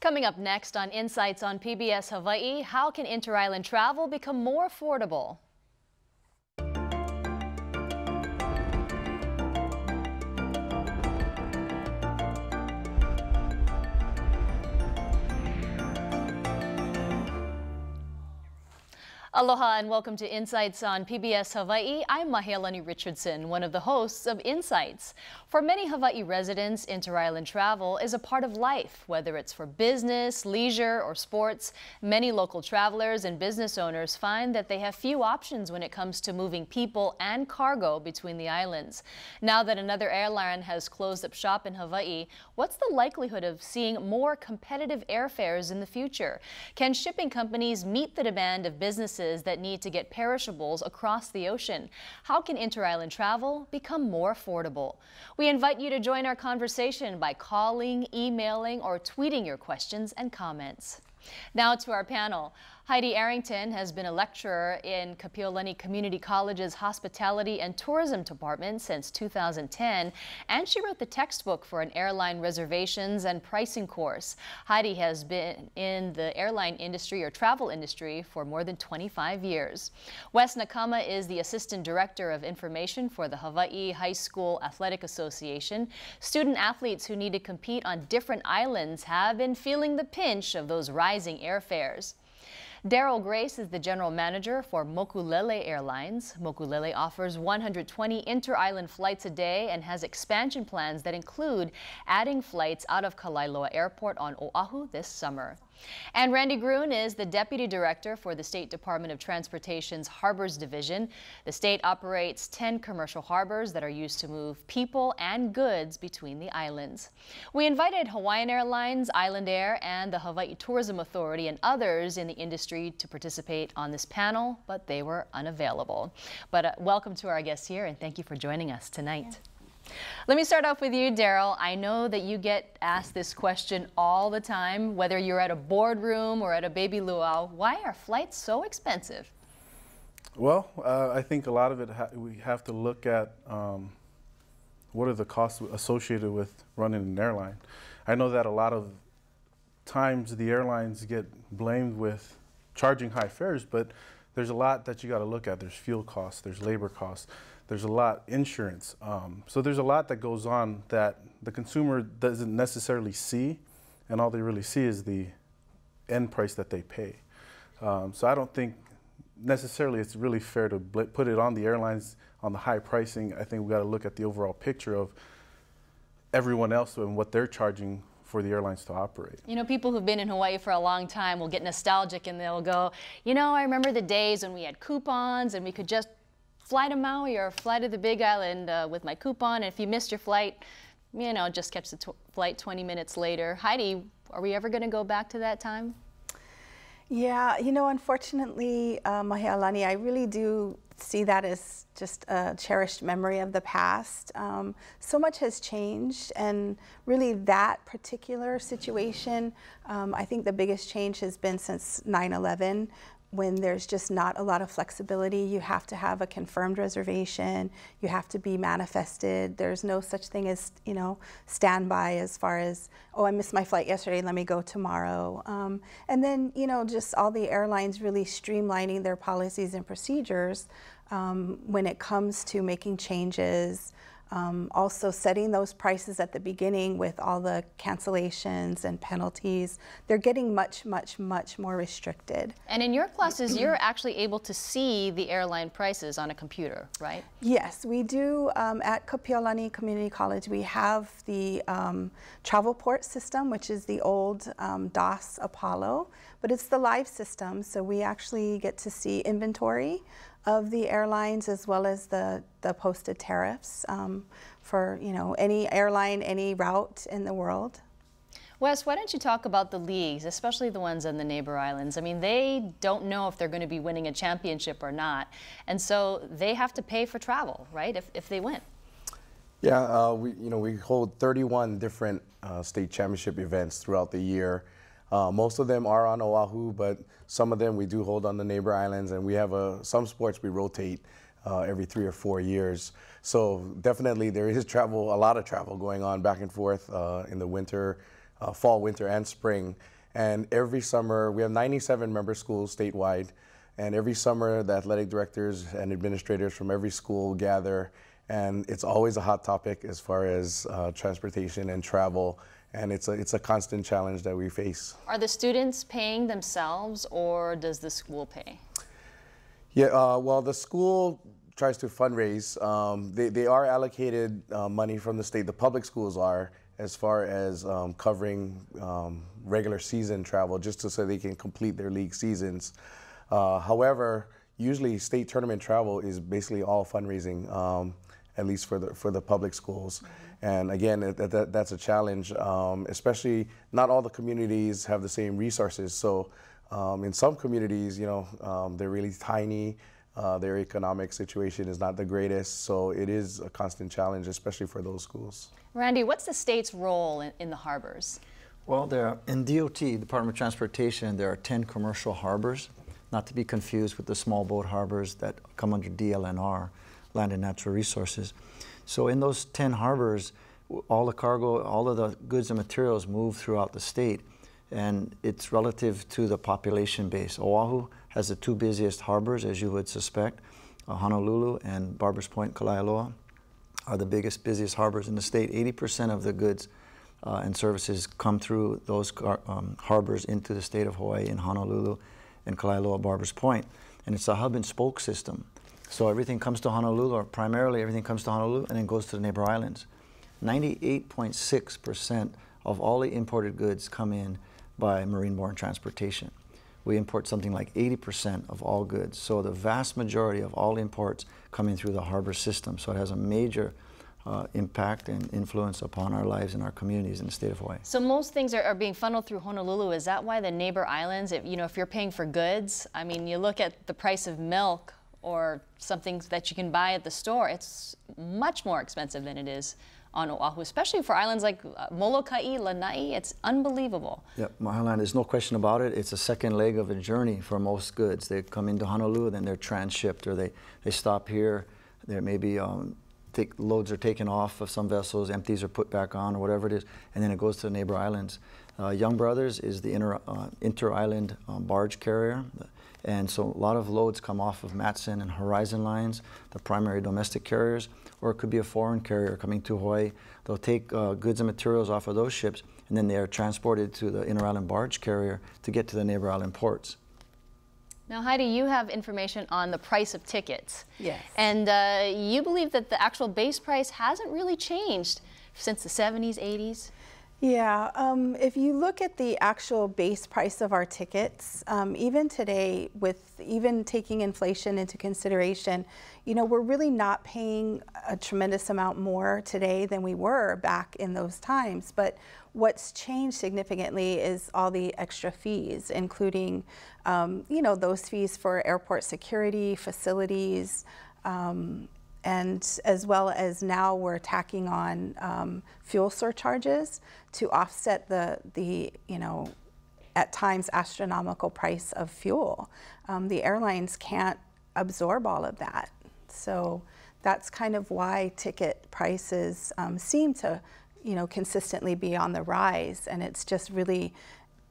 Coming up next on Insights on PBS Hawaii, how can inter-island travel become more affordable? Aloha and welcome to Insights on PBS Hawaii. I'm Mahealani Richardson, one of the hosts of Insights. For many Hawaii residents, inter-island travel is a part of life, whether it's for business, leisure, or sports. Many local travelers and business owners find that they have few options when it comes to moving people and cargo between the islands. Now that another airline has closed up shop in Hawaii, what's the likelihood of seeing more competitive airfares in the future? Can shipping companies meet the demand of businesses that need to get perishables across the ocean? How can inter-island travel become more affordable? We invite you to join our conversation by calling, emailing, or tweeting your questions and comments. Now to our panel. Heidi Arrington has been a lecturer in Kapiolani Community College's Hospitality and Tourism Department since 2010, and she wrote the textbook for an airline reservations and pricing course. Heidi has been in the airline industry or travel industry for more than 25 years. Wes Nakama is the Assistant Director of Information for the Hawaii High School Athletic Association. Student athletes who need to compete on different islands have been feeling the pinch of those rising airfares. Daryl Grace is the general manager for Mokulele Airlines. Mokulele offers 120 inter-island flights a day and has expansion plans that include adding flights out of Kalaeloa Airport on Oahu this summer. And Randy Gruen is the Deputy Director for the State Department of Transportation's Harbors Division. The state operates 10 commercial harbors that are used to move people and goods between the islands. We invited Hawaiian Airlines, Island Air, and the Hawaii Tourism Authority and others in the industry to participate on this panel, but they were unavailable. But welcome to our guests here, and thank you for joining us tonight. Yeah. Let me start off with you, Daryl. I know that you get asked this question all the time, whether you're at a boardroom or at a baby luau. Why are flights so expensive? Well, I think a lot of it we have to look at what are the costs associated with running an airline. I know that a lot of times the airlines get blamed with charging high fares, but there's a lot that you got to look at. There's fuel costs, there's labor costs, there's a lot, insurance. So there's a lot that goes on that the consumer doesn't necessarily see, and all they really see is the end price that they pay. So I don't think necessarily it's really fair to put it on the airlines on the high pricing. I think we got to look at the overall picture of everyone else and what they're charging for the airlines to operate. You know, people who've been in Hawaii for a long time will get nostalgic and they'll go, you know, I remember the days when we had coupons and we could just fly to Maui or fly to the Big Island with my coupon. And if you missed your flight, you know, just catch the flight 20 minutes later. Heidi, are we ever going to go back to that time? Yeah, you know, unfortunately, Mahealani, I really do see that as just a cherished memory of the past. So much has changed, and really that particular situation, I think the biggest change has been since 9/11. When there's just not a lot of flexibility. You have to have a confirmed reservation, you have to be manifested. There's no such thing as, you know, standby as far as, oh, I missed my flight yesterday, let me go tomorrow. And then, you know, just all the airlines really streamlining their policies and procedures when it comes to making changes. Also setting those prices at the beginning with all the cancellations and penalties. They're getting much, much, much more restricted. And in your classes, you're actually able to see the airline prices on a computer, right? Yes, we do. At Kapiolani Community College, we have the travel port system, which is the old DOS Apollo, but it's the live system, so we actually get to see inventory of the airlines as well as the posted tariffs for, you know, any airline, any route in the world. Wes, why don't you talk about the leagues, especially the ones on the neighbor islands? I mean, they don't know if they're going to be winning a championship or not, and so they have to pay for travel, right, if they win. Yeah, we hold 31 different state championship events throughout the year. Most of them are on Oahu, but some of them we do hold on the neighbor islands, and we have some sports we rotate every 3 or 4 years. So definitely there is travel, a lot of travel going on back and forth in the winter. fall, winter, and spring. And every summer, we have 97 member schools statewide. And every summer, the athletic directors and administrators from every school gather. And it's always a hot topic as far as transportation and travel. And it's a constant challenge that we face. Are the students paying themselves, or does the school pay? Yeah, well, the school tries to fundraise. They are allocated money from the state. The public schools are, as far as covering regular season travel, just so they can complete their league seasons. However, usually state tournament travel is basically all fundraising, at least for the public schools. And again, that's a challenge, especially not all the communities have the same resources. So in some communities, they're really tiny. Their economic situation is not the greatest. So it is a constant challenge, especially for those schools. Randy, what's the state's role in the harbors? Well, in DOT, Department of Transportation, there are 10 commercial harbors, not to be confused with the small boat harbors that come under DLNR, Land and Natural Resources. So in those 10 harbors, all the cargo, all of the goods and materials move throughout the state, and it's relative to the population base. Oahu has the two busiest harbors, as you would suspect. Honolulu and Barbers Point, Kalaeloa are the busiest harbors in the state. 80% of the goods and services come through those harbors into the state of Hawaii in Honolulu and Kalaeloa, Barbers Point. And it's a hub and spoke system. So everything comes to Honolulu, or primarily everything comes to Honolulu and then goes to the neighbor islands. 98.6% of all the imported goods come in by marine-borne transportation. We import something like 80% of all goods. So the vast majority of all imports come in through the harbor system. So it has a major impact and influence upon our lives and our communities in the state of Hawaii. So most things are being funneled through Honolulu. Is that why the neighbor islands, if you're paying for goods, I mean, you look at the price of milk or something that you can buy at the store, it's much more expensive than it is on Oahu, especially for islands like Molokai, Lanai. It's unbelievable. Yep, Mahealani, there's no question about it. It's a second leg of a journey for most goods. They come into Honolulu, then they're transshipped, or they stop here. There may be loads are taken off of some vessels, empties are put back on, or whatever it is, and then it goes to the neighbor islands. Young Brothers is the inter-island barge carrier. And so a lot of loads come off of Matson and Horizon lines, the primary domestic carriers, or it could be a foreign carrier coming to Hawaii. They'll take goods and materials off of those ships, and then they are transported to the inter-island barge carrier to get to the neighbor island ports. Now, Heidi, you have information on the price of tickets. Yes. And you believe that the actual base price hasn't really changed since the 70s, 80s? Yeah, if you look at the actual base price of our tickets, even today, with even taking inflation into consideration, we're really not paying a tremendous amount more today than we were back in those times. But what's changed significantly is all the extra fees, including, those fees for airport security, facilities, and as well as now we're tacking on fuel surcharges to offset the at times astronomical price of fuel. The airlines can't absorb all of that. So that's kind of why ticket prices seem to consistently be on the rise, and it's just really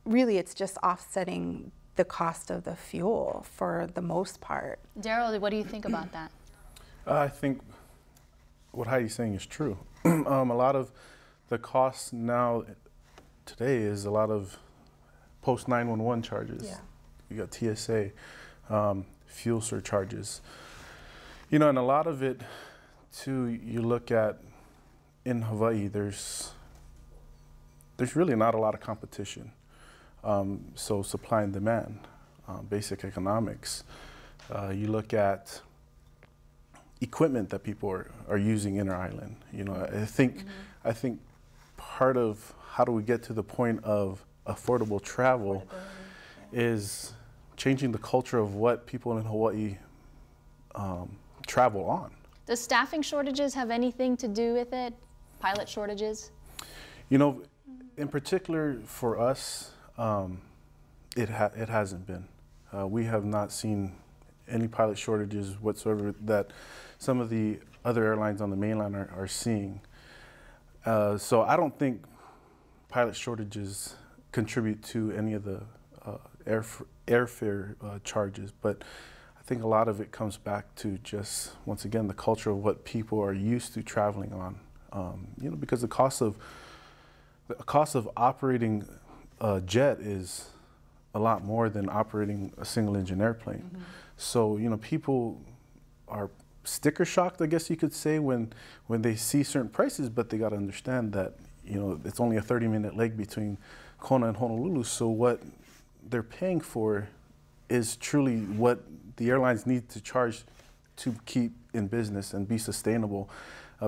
it's just offsetting the cost of the fuel for the most part. Daryl, what do you think about that? I think what Heidi's saying is true. A lot of the costs now today is a lot of post 911 charges. Yeah. You got TSA, fuel surcharges. And a lot of it too, you look at in Hawaii, there's really not a lot of competition. So supply and demand, basic economics. You look at equipment that people are using inter-island. I think part of how do we get to the point of affordable travel is changing the culture of what people in Hawaii travel on. Does staffing shortages have anything to do with it? Pilot shortages? In particular for us, it hasn't been. We have not seen any pilot shortages whatsoever that some of the other airlines on the mainland are seeing. So I don't think pilot shortages contribute to any of the airfare charges, but I think a lot of it comes back to just, once again, the culture of what people are used to traveling on. You know, because the cost of operating a jet is a lot more than operating a single-engine airplane. Mm-hmm. So, you know, people are sticker shocked, I guess you could say, when they see certain prices, but they got to understand that, you know, it's only a 30-minute leg between Kona and Honolulu. So what they're paying for is truly what the airlines need to charge to keep in business and be sustainable.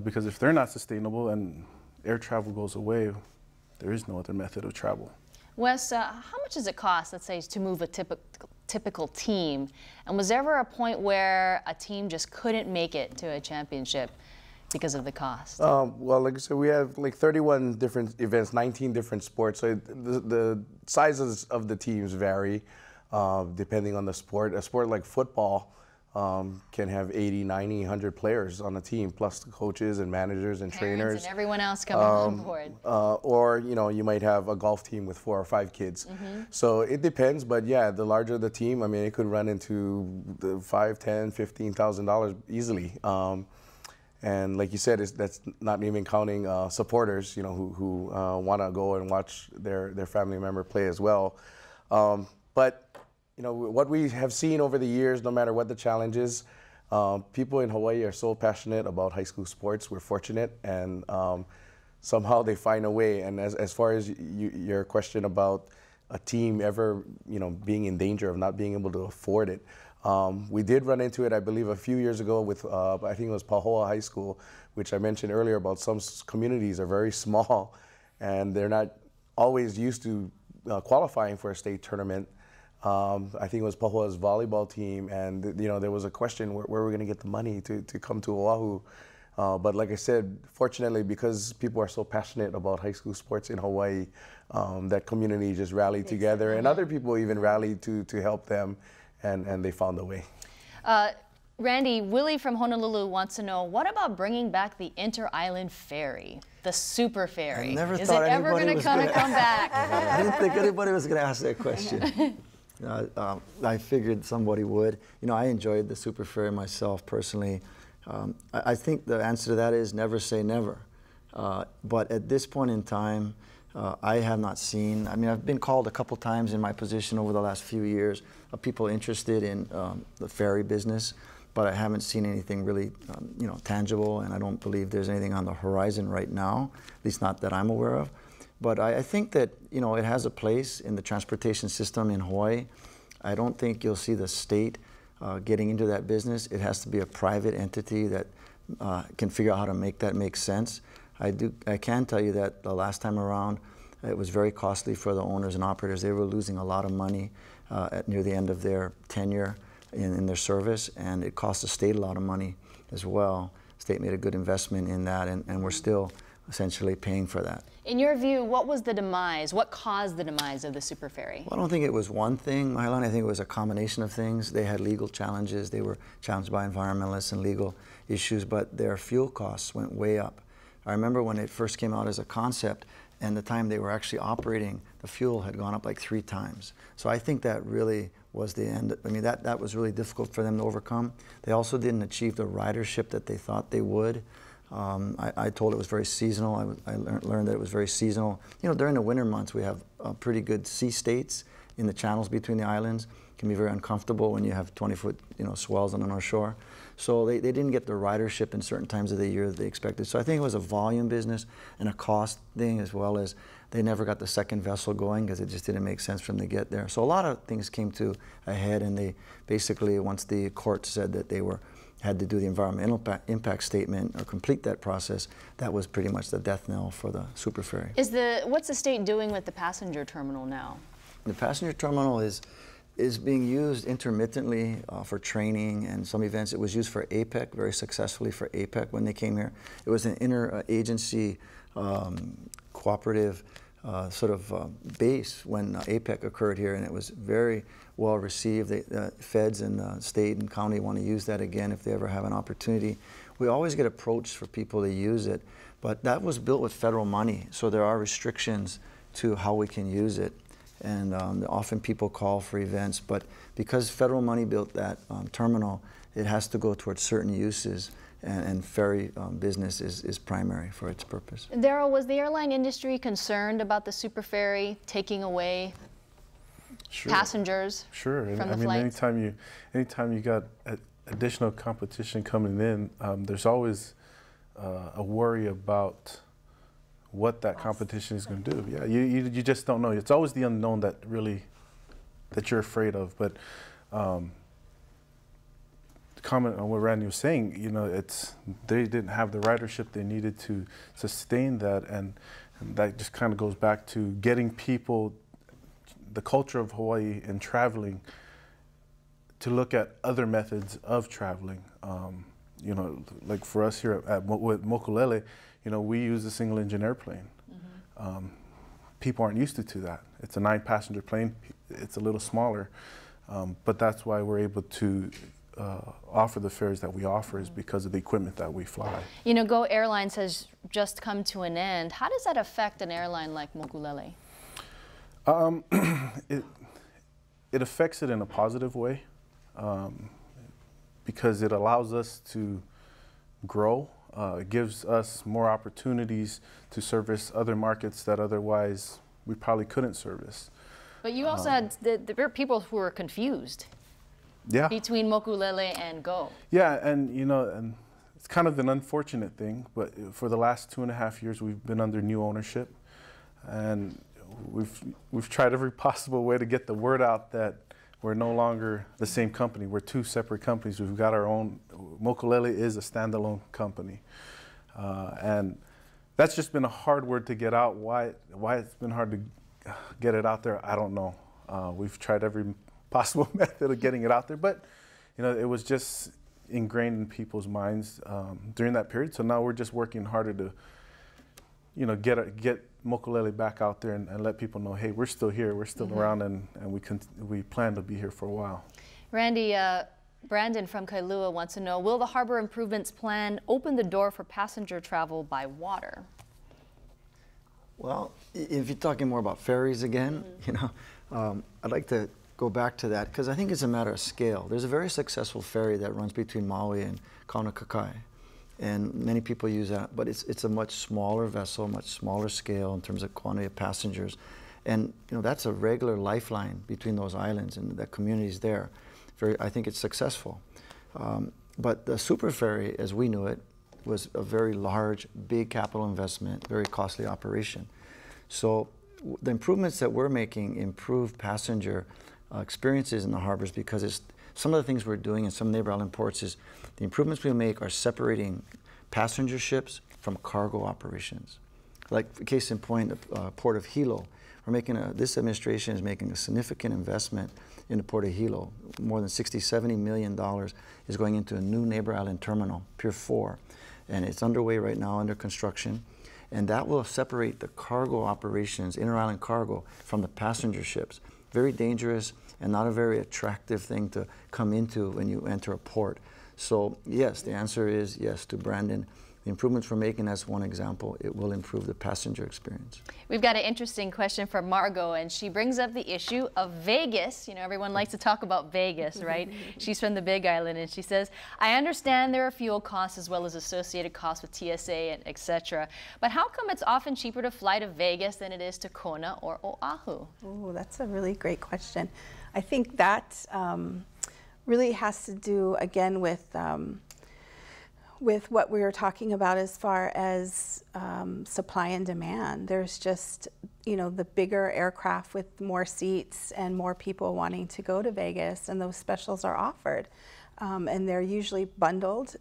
Because if they're not sustainable and air travel goes away, there is no other method of travel. Wes, how much does it cost, let's say, to move a typical team? And was there ever a point where a team just couldn't make it to a championship because of the cost? Well, like I said, we have like 31 different events, 19 different sports. So the sizes of the teams vary depending on the sport. A sport like football can have 80, 90, 100 players on a team, plus the coaches and managers and Parents trainers. And everyone else coming on board. Or, you know, you might have a golf team with 4 or 5 kids. Mm-hmm. So it depends, but yeah, the larger the team, I mean, it could run into the $5,000, $10,000, $15,000 easily. And like you said, that's not even counting supporters, you know, who want to go and watch their family member play as well. But you know, what we have seen over the years, no matter what the challenge is, people in Hawaii are so passionate about high school sports. We're fortunate, and somehow they find a way. And as far as your question about a team ever, you know, being in danger of not being able to afford it, we did run into it, I believe, a few years ago with, I think it was Pahoa High School, which I mentioned earlier about some communities are very small, and they're not always used to qualifying for a state tournament. I think it was Pahoa's volleyball team, and you know, there was a question where we're going to get the money to come to Oahu. But like I said, fortunately, because people are so passionate about high school sports in Hawaii, that community just rallied together, and other people even rallied to help them, and they found a way. Randy, Willie from Honolulu wants to know, what about bringing back the inter-island ferry, the Superferry? Is it ever going to come back? I didn't think anybody was going to ask that question. I figured somebody would. You know, I enjoyed the Superferry myself personally. I think the answer to that is never say never. But at this point in time, I have not seen, I mean, I've been called a couple times in my position over the last few years of people interested in the ferry business, but I haven't seen anything really, you know, tangible, and I don't believe there's anything on the horizon right now, at least not that I'm aware of. But I think that, you know, it has a place in the transportation system in Hawaii. I don't think you'll see the state getting into that business. It has to be a private entity that can figure out how to make that make sense. I can tell you that the last time around, it was very costly for the owners and operators. They were losing a lot of money near the end of their tenure in their service, and it cost the state a lot of money as well. The state made a good investment in that, and we're still essentially paying for that. In your view, what was the demise? What caused the demise of the Superferry? Well, I don't think it was one thing, Mahealani. I think it was a combination of things. They had legal challenges. They were challenged by environmentalists and legal issues, but their fuel costs went way up. I remember when it first came out as a concept, and the time they were actually operating, the fuel had gone up like 3 times. So I think that really was the end. I mean, that was really difficult for them to overcome. They also didn't achieve the ridership that they thought they would. I told it was very seasonal. I learned that it was very seasonal. You know, during the winter months, we have pretty good sea states in the channels between the islands. It can be very uncomfortable when you have 20-foot, you know, swells on the North Shore. So they didn't get the ridership in certain times of the year that they expected. So I think it was a volume business and a cost thing, as well as they never got the second vessel going because it just didn't make sense for them to get there. So a lot of things came to a head, and they basically, once the court said that they had to do the environmental impact statement or complete that process, that was pretty much the death knell for the Superferry. What's the state doing with the passenger terminal now? The passenger terminal is being used intermittently for training and some events. It was used for APEC, very successfully for APEC when they came here. It was an interagency cooperative sort of base when APEC occurred here, and it was very well received. The feds and the state and county want to use that again if they ever have an opportunity. We always get approached for people to use it, but that was built with federal money, so there are restrictions to how we can use it. And often people call for events, but because federal money built that terminal, it has to go towards certain uses, and ferry business is primary for its purpose. Daryl, was the airline industry concerned about the Superferry taking away passengers from the flights? anytime you got additional competition coming in, there's always a worry about what that competition is going to do. Yeah, you just don't know. It's always the unknown that you're afraid of. But comment on what Randy was saying, you know, they didn't have the ridership they needed to sustain that, and that just kind of goes back to getting people, the culture of Hawaii and traveling, to look at other methods of traveling. You know, like for us here with Mokulele, you know, we use a single engine airplane. People aren't used to that. It's a 9-passenger plane. It's a little smaller, but that's why we're able to offer the fares that we offer, is because of the equipment that we fly. You know, Go Airlines has just come to an end. How does that affect an airline like Mokulele? It affects it in a positive way, because it allows us to grow. It gives us more opportunities to service other markets that otherwise we probably couldn't service. But you also had there were people who were confused. Yeah. Between Mokulele and Go. Yeah, and you know, and it's kind of an unfortunate thing, but for the last 2.5 years we've been under new ownership, and we've tried every possible way to get the word out that we're no longer the same company. We're two separate companies. We've got our own. Mokulele is a standalone company, and that's just been a hard word to get out. Why it's been hard to get it out there, I don't know. We've tried every possible method of getting it out there, but you know, it was just ingrained in people's minds during that period. So now we're just working harder to, you know, get Mokulele back out there and let people know, hey, we're still here, we're still around, and we plan to be here for a while. Randy, Brandon from Kailua wants to know, will the harbor improvements plan open the door for passenger travel by water? Well, if you're talking more about ferries again, you know, I'd like to go back to that, because I think it's a matter of scale. There's a very successful ferry that runs between Maui and Kaunakakai, and many people use that, but it's a much smaller vessel, much smaller scale in terms of quantity of passengers, and you know, that's a regular lifeline between those islands and the communities there. I think it's successful. But the Superferry, as we knew it, was a very large, big capital investment, very costly operation. So the improvements that we're making improve passenger experiences in the harbors, because some of the things we're doing in some neighbor island ports is the improvements we make are separating passenger ships from cargo operations. Like case in point, the port of Hilo. This administration is making a significant investment in the port of Hilo. More than $60–70 million is going into a new neighbor island terminal, Pier 4, and it's underway right now, under construction. And that will separate the cargo operations, inter-island cargo, from the passenger ships. Very dangerous and not a very attractive thing to come into when you enter a port. So yes, the answer is yes to Brandon. The improvements we're making, as one example, it will improve the passenger experience. We've got an interesting question from Margot, and she brings up the issue of Vegas. You know, everyone likes to talk about Vegas, right? She's from the Big Island, and she says, I understand there are fuel costs as well as associated costs with TSA and etc. But how come it's often cheaper to fly to Vegas than it is to Kona or Oahu? Oh, that's a really great question. I think that really has to do, again, with what we were talking about as far as supply and demand. There's just, you know, the bigger aircraft with more seats and more people wanting to go to Vegas, and those specials are offered. And they're usually bundled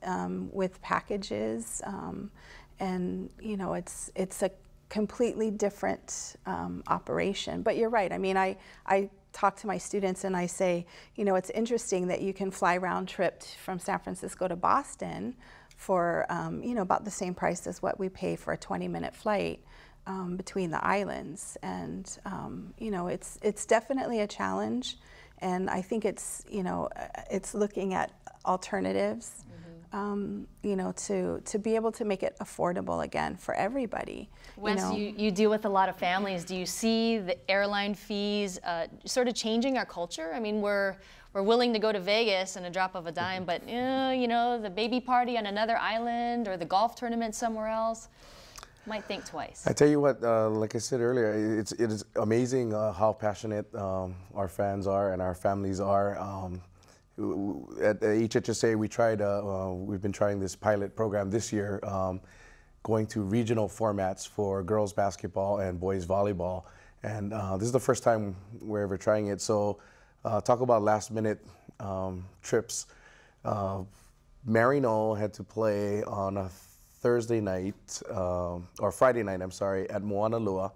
with packages. And, you know, it's a completely different operation. But you're right. I mean, I talk to my students and I say, you know, it's interesting that you can fly round trip from San Francisco to Boston for you know, about the same price as what we pay for a 20-minute flight between the islands. And you know, it's definitely a challenge, and I think it's, you know, it's looking at alternatives you know, to be able to make it affordable again for everybody. Wes, you deal with a lot of families. Do you see the airline fees sort of changing our culture? I mean, we're willing to go to Vegas in a drop of a dime, but you know, the baby party on another island or the golf tournament somewhere else, might think twice. I tell you what, like I said earlier, it is amazing how passionate our fans are and our families are. At HHSA, we've been trying this pilot program this year, going to regional formats for girls basketball and boys volleyball. And this is the first time we're ever trying it. So talk about last minute trips. Marino had to play on a Thursday night, or Friday night, I'm sorry, at Moanalua.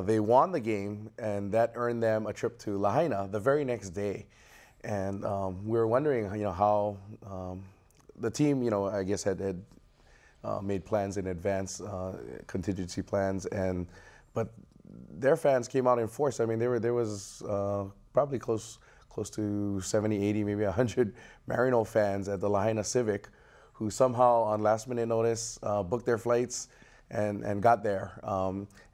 They won the game, and that earned them a trip to Lahaina the very next day. And we were wondering, you know, how the team, you know, I guess had made plans in advance, contingency plans, but their fans came out in force. I mean, there was probably close to 70, 80, maybe 100 Marino fans at the Lahaina Civic, who somehow on last minute notice booked their flights and got there.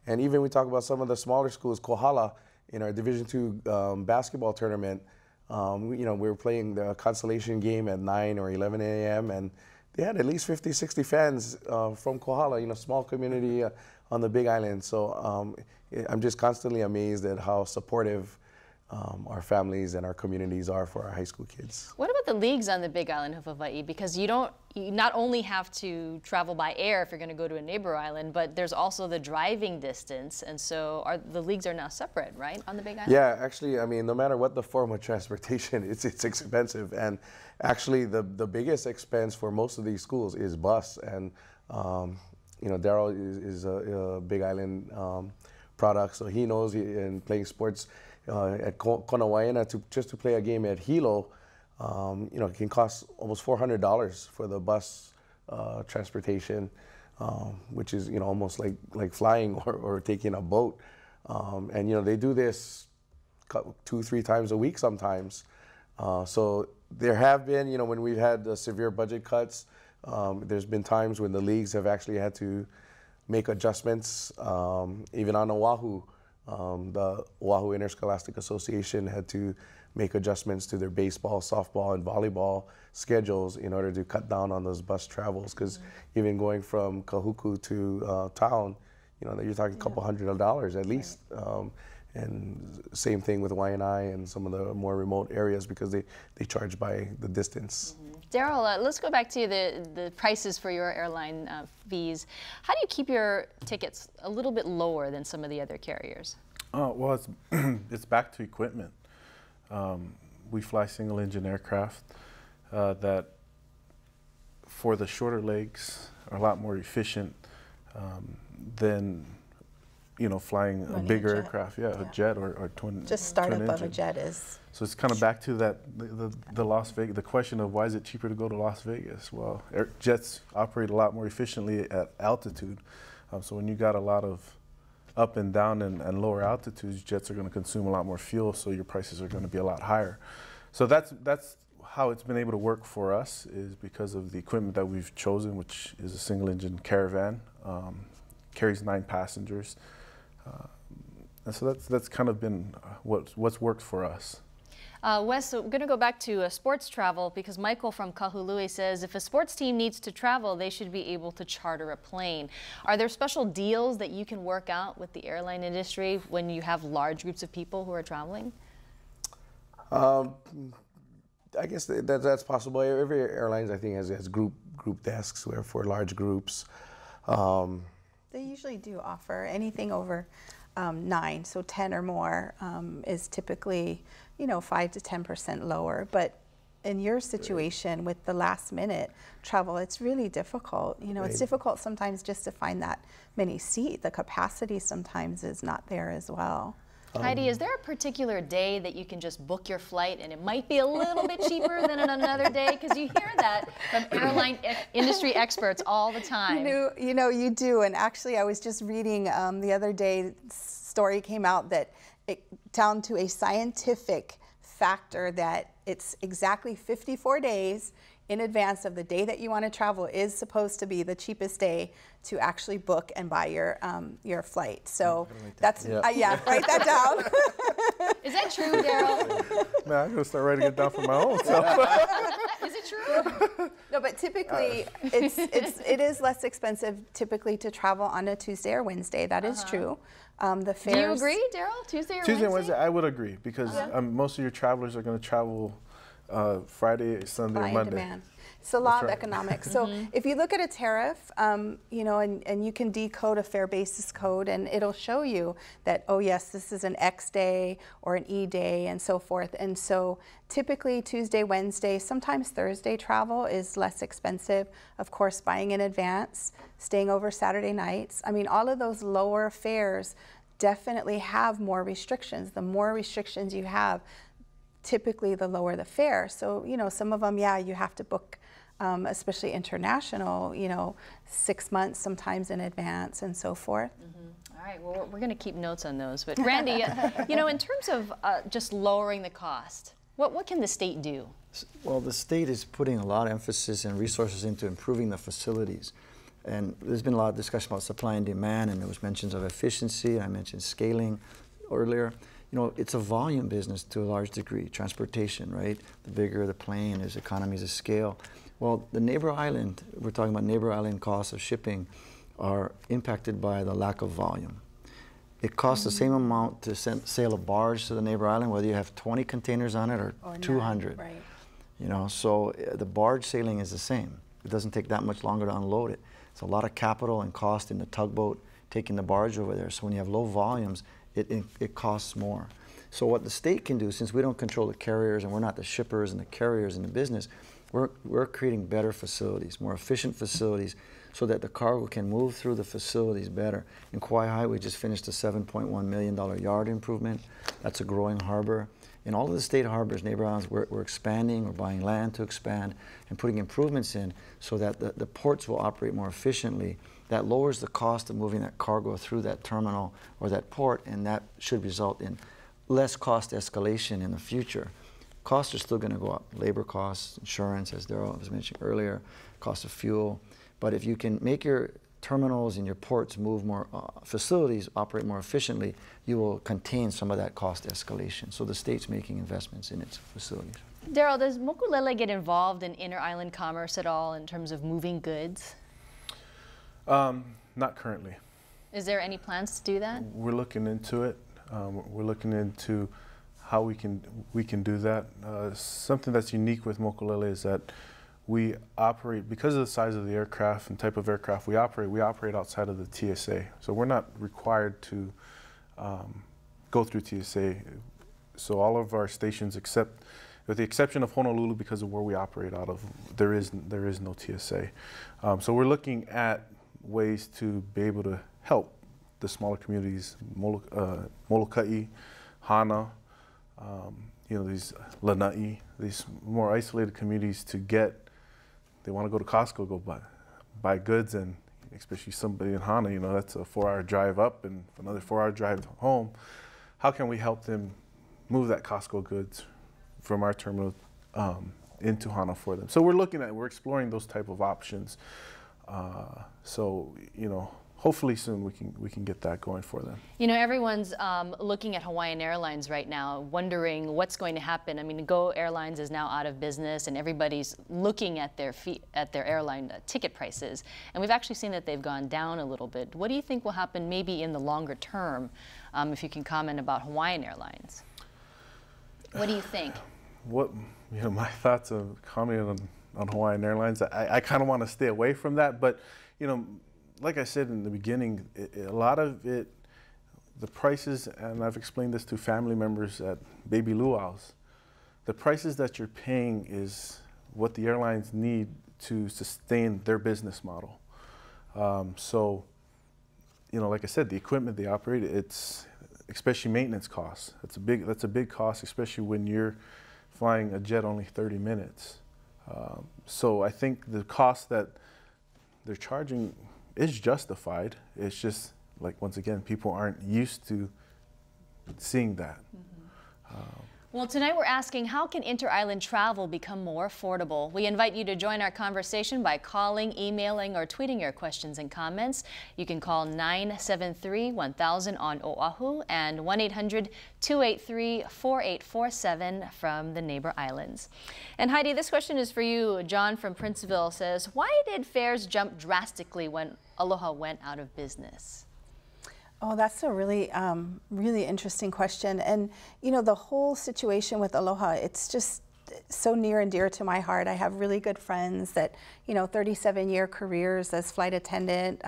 And even we talk about some of the smaller schools, Kohala, in our Division II basketball tournament, you know, we were playing the consolation game at 9 or 11 a.m. and they had at least 50, 60 fans from Kohala, you know, small community on the Big Island. So I'm just constantly amazed at how supportive our families and our communities are for our high school kids. What about the leagues on the Big Island of Hawaii? Because you not only have to travel by air if you're going to go to a neighbor island, but there's also the driving distance, and so the leagues are now separate, right, on the Big Island? Yeah, actually, I mean, no matter what the form of transportation, it's expensive, and actually the biggest expense for most of these schools is bus, and you know, Daryl is a Big Island product, so he knows in playing sports at Konawaena just to play a game at Hilo, you know, it can cost almost $400 for the bus transportation, which is, you know, almost like flying or taking a boat. And, you know, they do this 2-3 times a week sometimes. So there have been, you know, when we've had severe budget cuts, there's been times when the leagues have actually had to make adjustments, even on Oahu. The Oahu Interscholastic Association had to make adjustments to their baseball, softball, and volleyball schedules in order to cut down on those bus travels. Because even going from Kahuku to town, you know, you're talking a couple $100 at least. And same thing with Waianae and some of the more remote areas because they charge by the distance. Daryl, let's go back to the prices for your airline fees. How do you keep your tickets a little bit lower than some of the other carriers? Well, it's back to equipment. We fly single-engine aircraft that, for the shorter legs, are a lot more efficient than, you know, flying a bigger aircraft, a jet or twin. Just startup twin of a jet is. So it's kind of back to that the Las Vegas, the question of why is it cheaper to go to Las Vegas? Well, jets operate a lot more efficiently at altitude. So when you got a lot of up and down and lower altitudes, jets are going to consume a lot more fuel, so your prices are going to be a lot higher. So that's how it's been able to work for us, is because of the equipment that we've chosen, which is a single-engine Caravan, carries 9 passengers, and so that's kind of been what's worked for us. Wes, so I'm going to go back to sports travel because Michael from Kahului says if a sports team needs to travel, they should be able to charter a plane. Are there special deals that you can work out with the airline industry when you have large groups of people who are traveling? I guess that's possible. Every airline, I think, has group desks where for large groups. They usually do offer anything over 9, so 10 or more is typically, you know, 5 to 10% lower. But in your situation with the last minute travel, it's really difficult. You know, it's difficult sometimes just to find that many seat. The capacity sometimes is not there as well. Heidi, is there a particular day that you can just book your flight and it might be a little bit cheaper than on another day? Because you hear that from airline industry experts all the time. You do. And actually, I was just reading the other day, story came out that down to a scientific factor that it's exactly 54 days in advance of the day that you want to travel is supposed to be the cheapest day to actually book and buy your flight. So that's, yeah, write that down. Is that true, Daryl? Man, I'm going to start writing it down for my own self. Is it true? No, but typically it is less expensive typically to travel on a Tuesday or Wednesday. That is true. The fares. Do you agree, Daryl? Tuesday or Tuesday and Wednesday? Wednesday, I would agree, because most of your travelers are going to travel Friday, Sunday, or Monday. Demand. It's a law of economics. So if you look at a tariff, you know, and you can decode a fare basis code, and it'll show you that, oh yes, this is an X day or an E day and so forth. And so typically Tuesday, Wednesday, sometimes Thursday travel is less expensive. Of course, buying in advance, staying over Saturday nights. I mean, all of those lower fares definitely have more restrictions. The more restrictions you have, typically the lower the fare. So, you know, some of them, yeah, you have to book, especially international, you know, 6 months sometimes in advance and so forth. All right, well, we're going to keep notes on those. But Randy, you know, in terms of just lowering the cost, what can the state do? Well, the state is putting a lot of emphasis and resources into improving the facilities. And there's been a lot of discussion about supply and demand, and there was mentions of efficiency. I mentioned scaling earlier. You know, it's a volume business to a large degree, transportation, right? The bigger the plane, there's economies of scale. Well, the neighbor island, we're talking about neighbor island costs of shipping, are impacted by the lack of volume. It costs the same amount to sail a barge to the neighbor island, whether you have 20 containers on it or 200. Right. You know, so the barge sailing is the same. It doesn't take that much longer to unload it. It's a lot of capital and cost in the tugboat taking the barge over there. So when you have low volumes, it costs more. So what the state can do, since we don't control the carriers and we're not the shippers and the carriers in the business, we're creating better facilities, more efficient facilities, so that the cargo can move through the facilities better. In Kauai High, we just finished a $7.1 million yard improvement. That's a growing harbor. In all of the state harbors, neighbor islands, we're expanding, we're buying land to expand, and putting improvements in so that the ports will operate more efficiently. That lowers the cost of moving that cargo through that terminal or that port, and that should result in less cost escalation in the future. Costs are still going to go up. Labor costs, insurance, as Daryl was mentioning earlier, cost of fuel. But if you can make your terminals and your ports move more, facilities operate more efficiently, you will contain some of that cost escalation. So the state's making investments in its facilities. Daryl, does Mokulele get involved in inter-island commerce at all in terms of moving goods? Not currently. Is there any plans to do that? We're looking into it. We're looking into how we can do that. Something that's unique with Mokulele is that we operate, because of the size of the aircraft and type of aircraft we operate outside of the TSA. So we're not required to go through TSA. So all of our stations, except with the exception of Honolulu, because of where we operate out of, there is no TSA. So we're looking at ways to be able to help the smaller communities, Molokai, Hana, you know, these Lanai, these more isolated communities to get, they want to go to Costco, go buy goods, and especially somebody in Hana, you know, that's a 4-hour drive up and another 4-hour drive home. How can we help them move that Costco goods from our terminal into Hana for them? So we're exploring those type of options. So, you know, hopefully soon we can get that going for them. You know, everyone's looking at Hawaiian Airlines right now, wondering what's going to happen. I mean, Go Airlines is now out of business, and everybody's looking at their airline ticket prices. And we've actually seen that they've gone down a little bit. What do you think will happen maybe in the longer term, if you can comment about Hawaiian Airlines? What do you think? What, you know, my thoughts of commenting on Hawaiian Airlines, I kind of want to stay away from that, but, you know, like I said in the beginning, a lot of it, the prices, and I've explained this to family members at baby luau's, the prices that you're paying is what the airlines need to sustain their business model. So, you know, like I said, the equipment they operate, it's especially maintenance costs. That's a big cost, especially when you're flying a jet only 30 minutes. So I think the cost that they're charging is justified. It's just, like, once again, people aren't used to seeing that. Well, tonight we're asking, how can inter-island travel become more affordable? We invite you to join our conversation by calling, emailing, or tweeting your questions and comments. You can call 973-1000 on Oahu and 1-800-283-4847 from the neighbor islands. And Heidi, this question is for you. John from Princeville says, why did fares jump drastically when Aloha went out of business? Oh, that's a really, really interesting question. And, you know, the whole situation with Aloha, it's just so near and dear to my heart. I have really good friends that, you know, 37-year careers as flight attendant.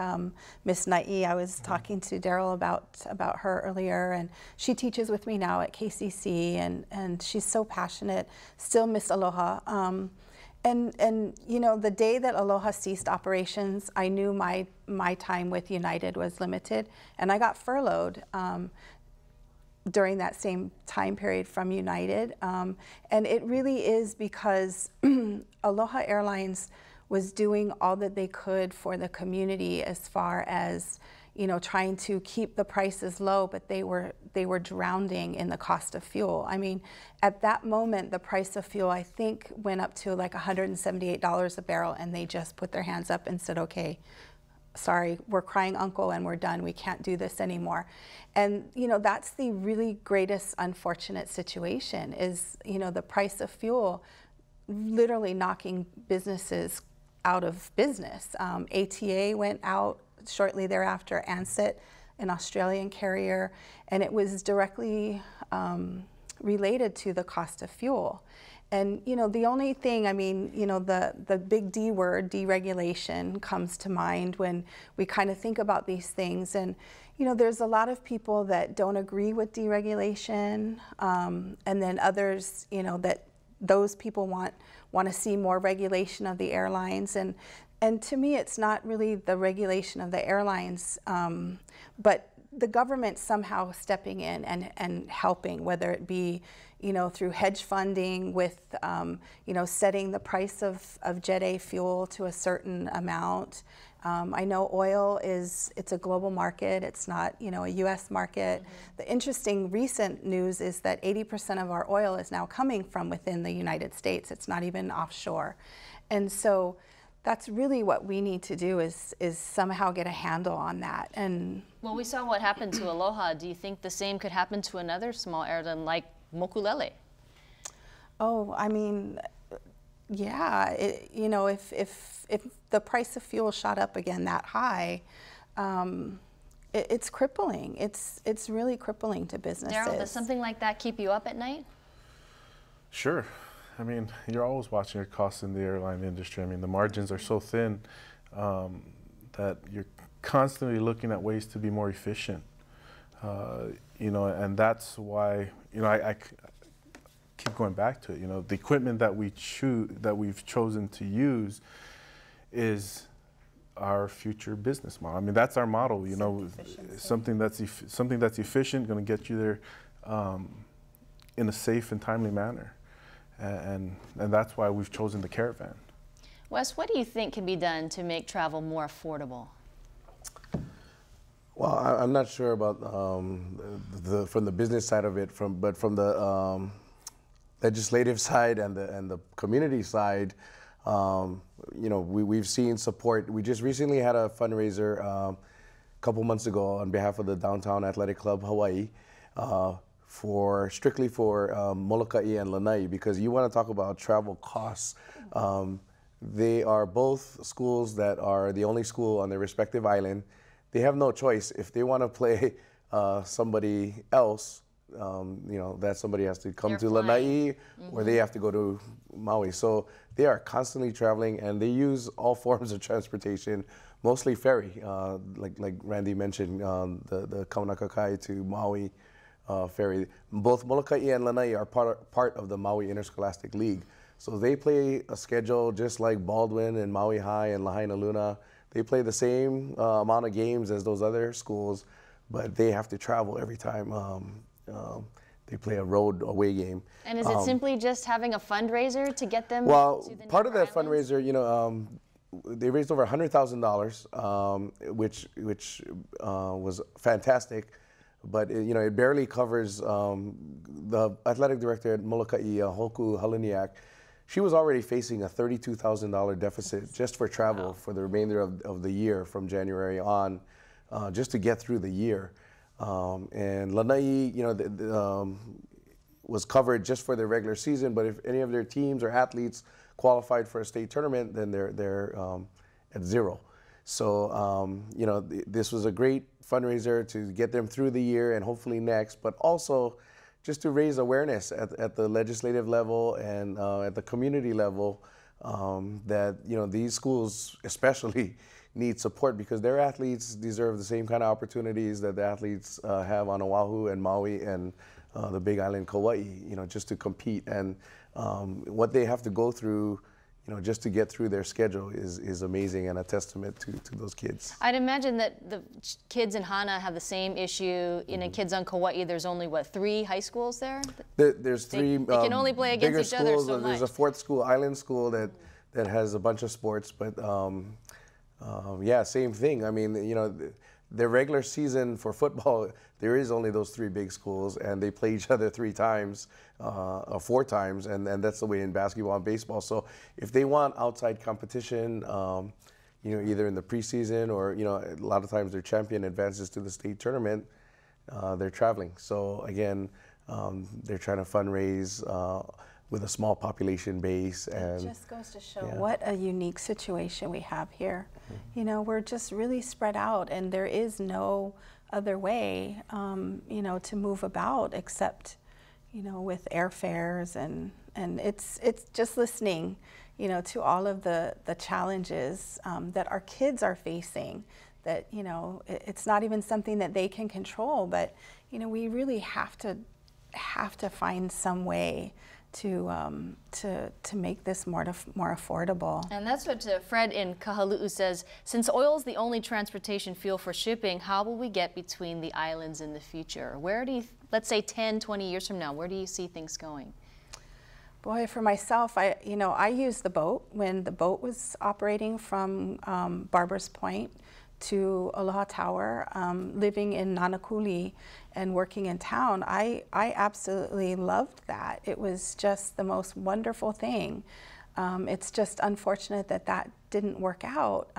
Miss Nai, I was talking to Daryl about her earlier, and she teaches with me now at KCC, and she's so passionate. Still miss Aloha. And you know, the day that Aloha ceased operations, I knew my time with United was limited, and I got furloughed during that same time period from United. And it really is because Aloha Airlines was doing all that they could for the community as far as, you know, trying to keep the prices low, but they were drowning in the cost of fuel. I mean, at that moment, the price of fuel, I think, went up to like $178 a barrel, and they just put their hands up and said, okay, sorry, we're crying uncle and we're done. We can't do this anymore. And, you know, that's the really greatest unfortunate situation is, you know, the price of fuel literally knocking businesses out of business. ATA went out shortly thereafter, Ansett, an Australian carrier, and it was directly related to the cost of fuel. And, you know, the only thing, I mean, you know, the big D word, deregulation, comes to mind when we kind of think about these things. And, you know, there's a lot of people that don't agree with deregulation, and then others, you know, that those people want to see more regulation of the airlines. And to me, it's not really the regulation of the airlines, but the government somehow stepping in and helping, whether it be, you know, through hedge funding with, you know, setting the price of Jet A fuel to a certain amount. I know oil it's a global market. It's not, you know, a U.S. market. Mm-hmm. The interesting recent news is that 80% of our oil is now coming from within the United States. It's not even offshore. And so that's really what we need to do is somehow get a handle on that. And well, we saw what happened to Aloha. Do you think the same could happen to another small airline like Mokulele? Oh, I mean, yeah. You know, if the price of fuel shot up again that high, it's crippling. It's really crippling to businesses. Daryl, does something like that keep you up at night? Sure. I mean, you're always watching your costs in the airline industry. I mean, the margins are so thin that you're constantly looking at ways to be more efficient. You know, and that's why, you know, I keep going back to it. You know, the equipment that we've chosen to use is our future business model. I mean, that's our model. You know, something that's efficient, going to get you there in a safe and timely manner. And that's why we've chosen the Caravan. Wes, what do you think can be done to make travel more affordable? Well, I'm not sure about from the business side of it, but from the legislative side and the community side, you know, we've seen support. We just recently had a fundraiser a couple months ago on behalf of the Downtown Athletic Club Hawaii. Strictly for Molokai and Lanai, because you want to talk about travel costs. They are both schools that are the only school on their respective island. They have no choice. If they want to play somebody else, you know, that somebody has to come to Lanai, or they have to go to Maui. So they are constantly traveling, and they use all forms of transportation, mostly ferry, like Randy mentioned, the Kaunakakai to Maui ferry. Both Molokai and Lanai are part of the Maui Interscholastic League. So they play a schedule just like Baldwin and Maui High and Lahaina Luna. They play the same amount of games as those other schools, but they have to travel every time they play a road away game. And is it simply just having a fundraiser to get them well, to the part of that islands? fundraiser, you know, they raised over $100,000, which was fantastic. but you know, it barely covers the athletic director at Molokai, Hoku Haliniak. She was already facing a $32,000 deficit just for travel for the remainder of the year from January on, just to get through the year. And Lanai, you know, was covered just for their regular season, but if any of their teams or athletes qualified for a state tournament, then they're at zero. So, you know, this was a great fundraiser to get them through the year and hopefully next, but also just to raise awareness at the legislative level and at the community level that, you know, these schools especially need support because their athletes deserve the same kind of opportunities that the athletes have on Oahu and Maui and the Big Island, Kauai, you know, just to compete. And what they have to go through, you know, just to get through their schedule is amazing and a testament to those kids. I'd imagine that the kids in Hana have the same issue. You know, kids on Kauai, there's only, what, 3 high schools there? There's 3 they can only play against each other so much. There's a 4th school, Island School, that has a bunch of sports, but yeah, same thing. I mean, you know, the regular season for football, there is only those 3 big schools, and they play each other 3 times or 4 times, and that's the way in basketball and baseball. So if they want outside competition, you know, either in the preseason or, you know, a lot of times their champion advances to the state tournament, they're traveling. So again, they're trying to fundraise with a small population base. And it just goes to show what a unique situation we have here. You know, we're just really spread out, and there is no other way, you know, to move about except, you know, with airfares, and it's just listening, you know, to all of the challenges that our kids are facing. That, you know, it's not even something that they can control, but, you know, we really have to find some way to make this more affordable. And that's what Fred in Kahalu'u says. Since oil is the only transportation fuel for shipping, how will we get between the islands in the future? Where do you, let's say 10, 20 years from now, where do you see things going? Boy, for myself, I used the boat when the boat was operating from Barbers Point to Aloha Tower, living in Nanakuli and working in town. I absolutely loved that. It was just the most wonderful thing. It's just unfortunate that that didn't work out.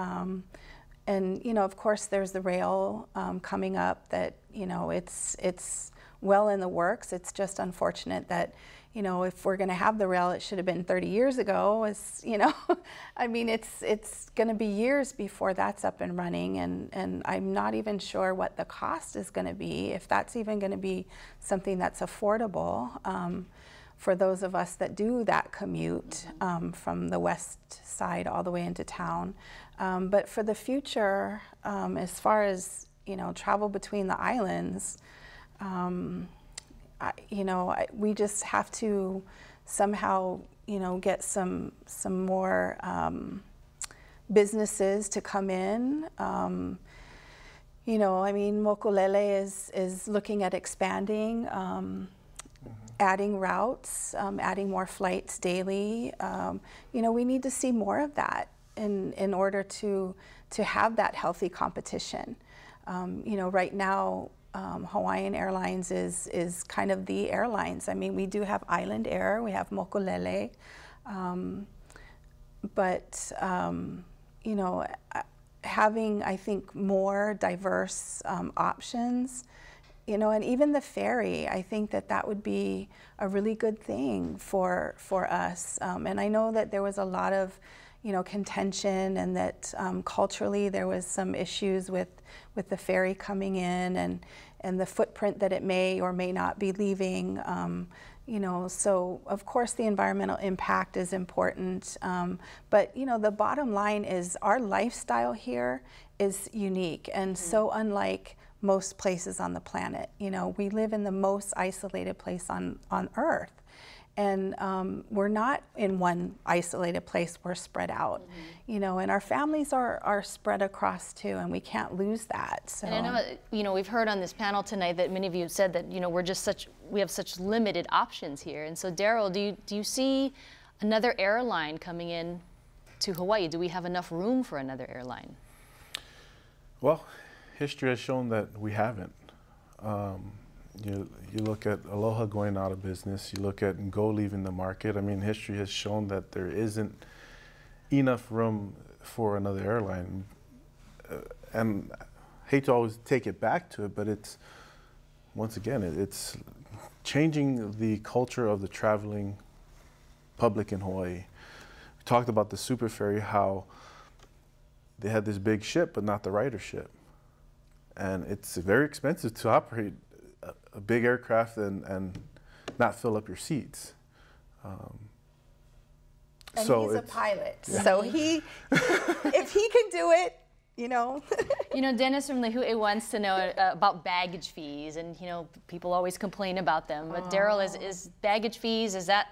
And, you know, of course, there's the rail coming up that, you know, it's well in the works. It's just unfortunate that, you know, if we're going to have the rail, it should have been 30 years ago. You know, I mean, it's going to be years before that's up and running, and I'm not even sure what the cost is going to be, if that's even going to be something that's affordable for those of us that do that commute from the west side all the way into town. But for the future, as far as, you know, travel between the islands, you know, we just have to somehow, you know, get some more businesses to come in. You know, I mean, Mokulele is looking at expanding, adding routes, adding more flights daily. You know, we need to see more of that in order to have that healthy competition. You know, right now, Hawaiian Airlines is kind of the airlines. I mean, we do have Island Air, we have Mokulele, but you know, having, I think, more diverse options, you know, and even the ferry, I think that would be a really good thing for us. And I know that there was a lot of, you know, contention, and that culturally there was some issues with the ferry coming in, and the footprint that it may or may not be leaving. You know, so of course the environmental impact is important, but you know, the bottom line is our lifestyle here is unique and so unlike most places on the planet. You know, we live in the most isolated place on Earth. And we're not in one isolated place, we're spread out, you know, and our families are spread across too, and we can't lose that. So. And I know, you know, we've heard on this panel tonight that many of you have said that, you know, we have such limited options here. And so, Daryl, do you see another airline coming in to Hawaii? Do we have enough room for another airline? Well, history has shown that we haven't. You look at Aloha going out of business. You look at Go leaving the market. I mean, history has shown that there isn't enough room for another airline. And I hate to always take it back to it, but it's, once again, it's changing the culture of the traveling public in Hawaii. We talked about the Superferry, how they had this big ship, but not the ridership. And it's very expensive to operate a big aircraft and not fill up your seats. And so he's a pilot, so if he can do it, you know. You know, Dennis from Lihue wants to know about baggage fees, and you know, people always complain about them. But Daryl, is baggage fees, is that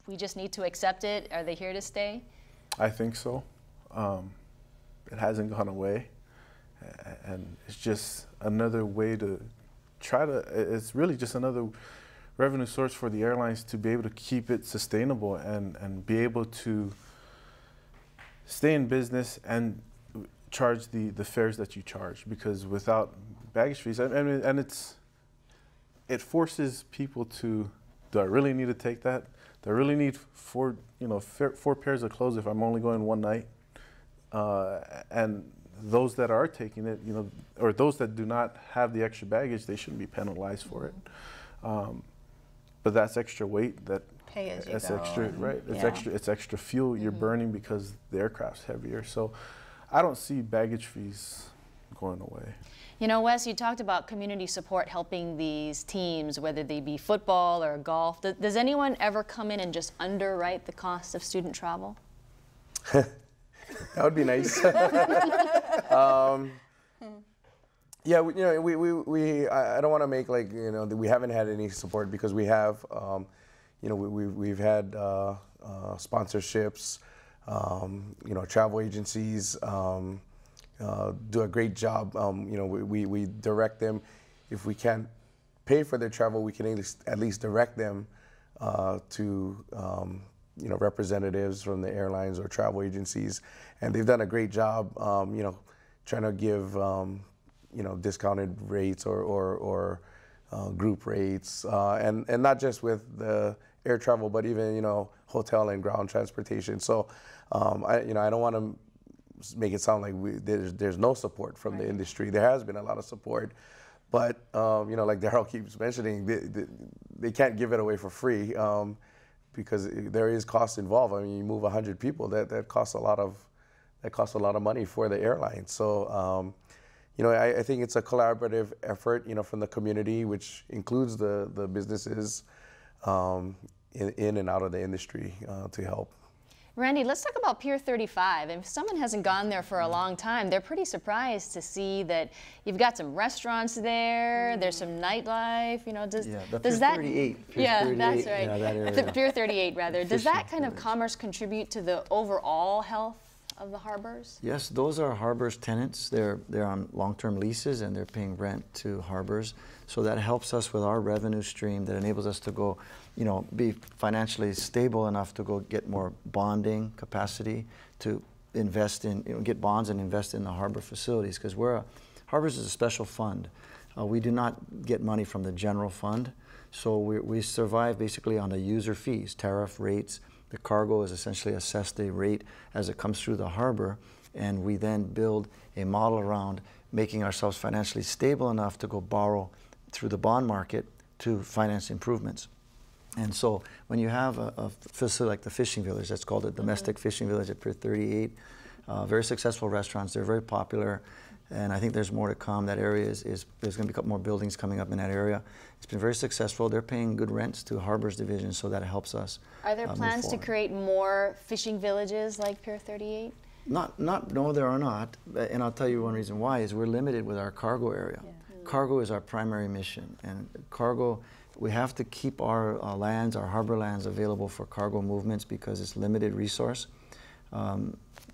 we just need to accept it? Are they here to stay? I think so. It hasn't gone away, and it's just another way to try to, it's really just another revenue source for the airlines to be able to keep it sustainable and be able to stay in business and charge the fares that you charge, because without baggage fees, I mean, and it forces people to, do I really need to take that? Do I really need four pairs of clothes if I'm only going one night? And those that are taking it, you know, or those that do not have the extra baggage, they shouldn't be penalized for it. But that's extra weight, that's extra, right? It's extra fuel you're burning because the aircraft's heavier. So I don't see baggage fees going away. You know, Wes, you talked about community support helping these teams, whether they be football or golf. Does anyone ever come in and just underwrite the cost of student travel? That would be nice. Yeah, I don't want to make like, you know, we haven't had any support, because we have, you know, we've had sponsorships, you know, travel agencies do a great job. You know, we direct them. If we can't pay for their travel, we can at least direct them to you know, representatives from the airlines or travel agencies, and they've done a great job. You know, trying to give you know, discounted rates or group rates, and not just with the air travel, but even, you know, hotel and ground transportation. So I don't want to make it sound like there's no support from the industry. There has been a lot of support, but you know, like Daryl keeps mentioning, they can't give it away for free, because there is cost involved. I mean, you move 100 people, that costs a lot of money for the airline. So you know, I think it's a collaborative effort, you know, from the community, which includes the businesses in and out of the industry to help. Randy, let's talk about Pier 35. If someone hasn't gone there for a long time, they're pretty surprised to see that you've got some restaurants there, there's some nightlife, you know, does that... Pier 38. Pier 38, that's right. Yeah, that area. Pier 38, rather. Does that kind of commerce contribute to the overall health of the harbors? Yes, those are harbors tenants. They're on long-term leases and they're paying rent to harbors. So that helps us with our revenue stream, that enables us to go, you know, be financially stable enough to go get more bonding capacity to invest in, you know, get bonds and invest in the harbor facilities, because harbors is a special fund. We do not get money from the general fund, so we survive basically on the user fees, tariff rates. The cargo is essentially assessed a rate as it comes through the harbor, and we then build a model around making ourselves financially stable enough to go borrow through the bond market to finance improvements. And so when you have a facility like the fishing village, that's called a domestic fishing village at Pier 38, very successful restaurants, they're very popular, and I think there's more to come. That area there's going to be more buildings coming up in that area. It's been very successful. They're paying good rents to Harbors Division, so that helps us. Are there plans to create more fishing villages like Pier 38? No, there are not. And I'll tell you one reason why is we're limited with our cargo area. Yeah. Cargo is our primary mission, and cargo, we have to keep our lands, our harbor lands available for cargo movements because it's limited resource.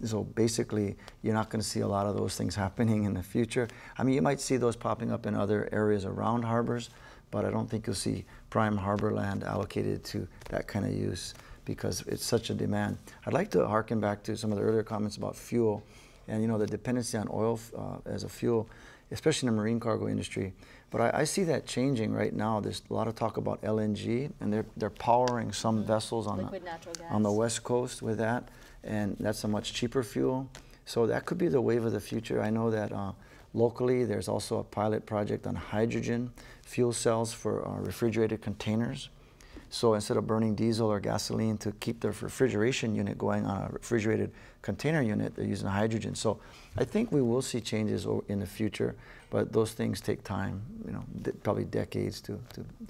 So basically, you're not going to see a lot of those things happening in the future. I mean, you might see those popping up in other areas around harbors, but I don't think you'll see prime harbor land allocated to that kind of use because it's such a demand. I'd like to harken back to some of the earlier comments about fuel and, you know, the dependency on oil as a fuel, especially in the marine cargo industry. But I see that changing right now. There's a lot of talk about LNG, and they're powering some vessels on the West Coast with that, and that's a much cheaper fuel. So that could be the wave of the future. I know that locally there's also a pilot project on hydrogen fuel cells for refrigerated containers. So instead of burning diesel or gasoline to keep their refrigeration unit going on a refrigerated container unit, they're using hydrogen. So I think we will see changes in the future, but those things take time, you know, probably decades to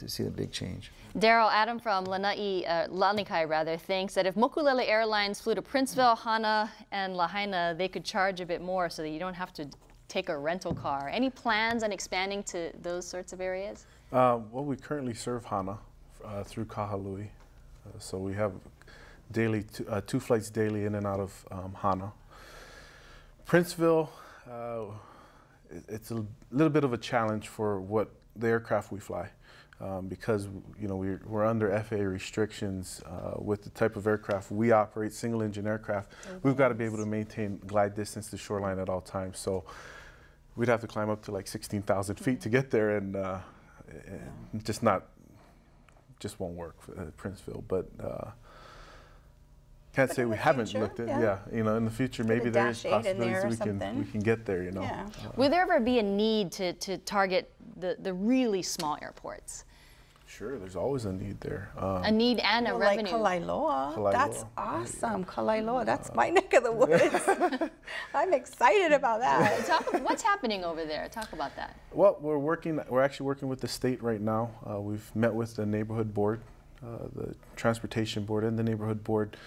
see the big change. Daryl, Adam from Lanikai rather thinks that if Mokulele Airlines flew to Princeville, Hana, and Lahaina, they could charge a bit more so that you don't have to take a rental car. Any plans on expanding to those sorts of areas? Well, we currently serve Hana through Kahului. So we have daily two flights daily in and out of Hana. Princeville, it's a little bit of a challenge for what the aircraft we fly. Because you know we're under FAA restrictions with the type of aircraft we operate, single engine aircraft. We've got to be able to maintain glide distance to shoreline at all times. So we'd have to climb up to like 16,000 feet to get there, and just won't work for Princeville. But can't say we haven't looked at. Yeah, you know, in the future maybe there is possibilities we can get there. You know. Yeah. Will there ever be a need to target the really small airports? Sure, there's always a need there. A need and a revenue. Like Kalailoa. That's awesome. Kalailoa, that's my neck of the woods. I'm excited about that. What's happening over there? Talk about that. Well, we're actually working with the state right now. We've met with the neighborhood board, the transportation board, and the neighborhood board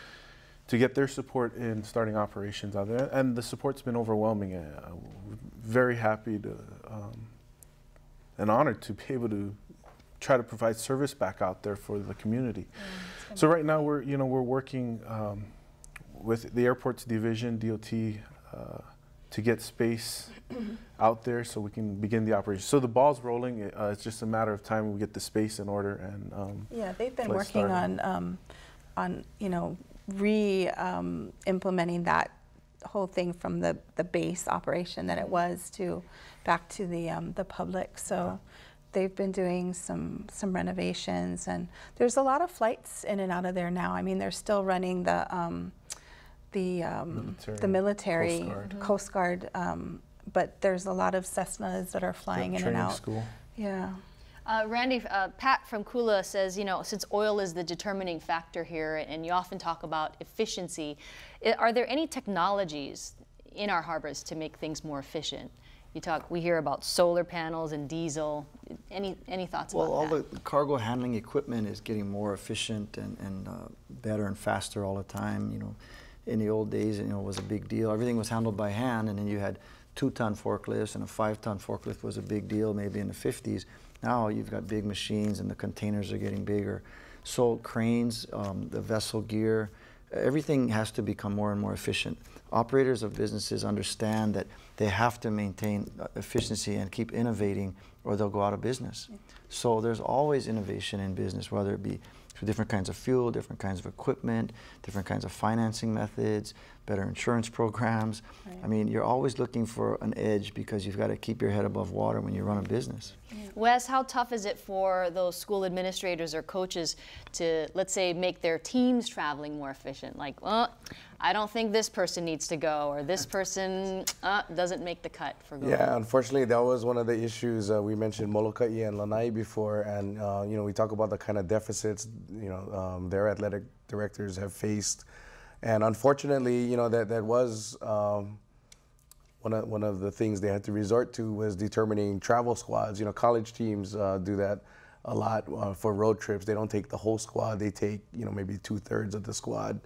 to get their support in starting operations out there. And the support's been overwhelming. Very happy to, and honored to be able to try to provide service back out there for the community. So right now we're working with the airports division, DOT, to get space out there so we can begin the operation. So the ball's rolling. It's just a matter of time we get the space in order and yeah, they've been working on you know, implementing that whole thing from the base operation that it was to back to the public. So they've been doing some renovations, and there's a lot of flights in and out of there now. I mean, they're still running the military Coast Guard, but there's a lot of Cessnas that are flying in and out. School. Yeah. Randy, Pat from Kula says, you know, since oil is the determining factor here, and you often talk about efficiency, are there any technologies in our harbors to make things more efficient? We hear about solar panels and diesel. Any thoughts about that? Well, all the cargo handling equipment is getting more efficient and better and faster all the time. You know, in the old days, you know, it was a big deal. Everything was handled by hand, and then you had 2-ton forklifts, and a 5-ton forklift was a big deal maybe in the 50s. Now you've got big machines, and the containers are getting bigger. So cranes, the vessel gear, everything has to become more and more efficient. Operators of businesses understand that they have to maintain efficiency and keep innovating, or they'll go out of business. So there's always innovation in business, whether it be through different kinds of fuel, different kinds of equipment, different kinds of financing methods, better insurance programs. Right. I mean, you're always looking for an edge because you've got to keep your head above water when you run a business. Wes, how tough is it for those school administrators or coaches to, let's say, make their teams traveling more efficient? Like, well, I don't think this person needs to go, or this person doesn't make the cut for going. Yeah, unfortunately, that was one of the issues. We mentioned Molokai and Lanai before, and you know, we talk about the kind of deficits, you know, their athletic directors have faced. And unfortunately, you know, that was one of the things they had to resort to was determining travel squads. You know, college teams do that a lot for road trips. They don't take the whole squad. They take, you know, maybe 2/3 of the squad.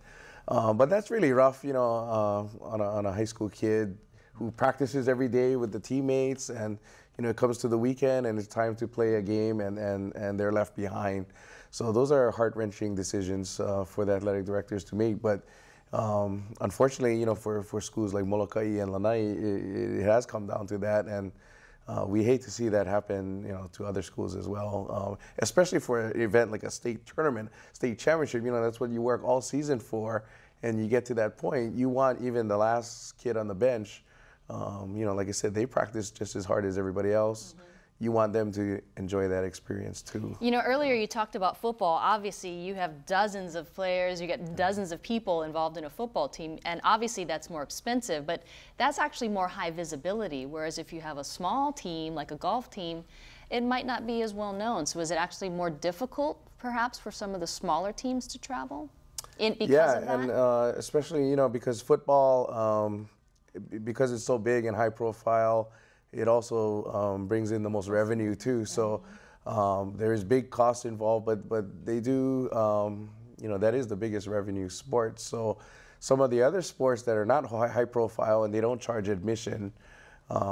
But that's really rough, you know, on a high school kid who practices every day with the teammates, and you know, it comes to the weekend and it's time to play a game, and they're left behind. So those are heart-wrenching decisions for the athletic directors to make. But unfortunately, you know, for schools like Molokai and Lanai, it has come down to that, and we hate to see that happen, you know, to other schools as well. Especially for an event like a state tournament, state championship. You know, that's what you work all season for, and you get to that point, you want even the last kid on the bench. You know, like I said, they practice just as hard as everybody else. you want them to enjoy that experience too. You know, earlier you talked about football. Obviously, you have dozens of players, you get dozens of people involved in a football team, and obviously that's more expensive, but that's actually more high visibility, whereas if you have a small team, like a golf team, it might not be as well known. So is it actually more difficult, perhaps, for some of the smaller teams to travel because of that? And especially, you know, because football, because it's so big and high profile, it also brings in the most revenue too. So there is big costs involved, but they do, you know, that is the biggest revenue sport. So some of the other sports that are not high profile and they don't charge admission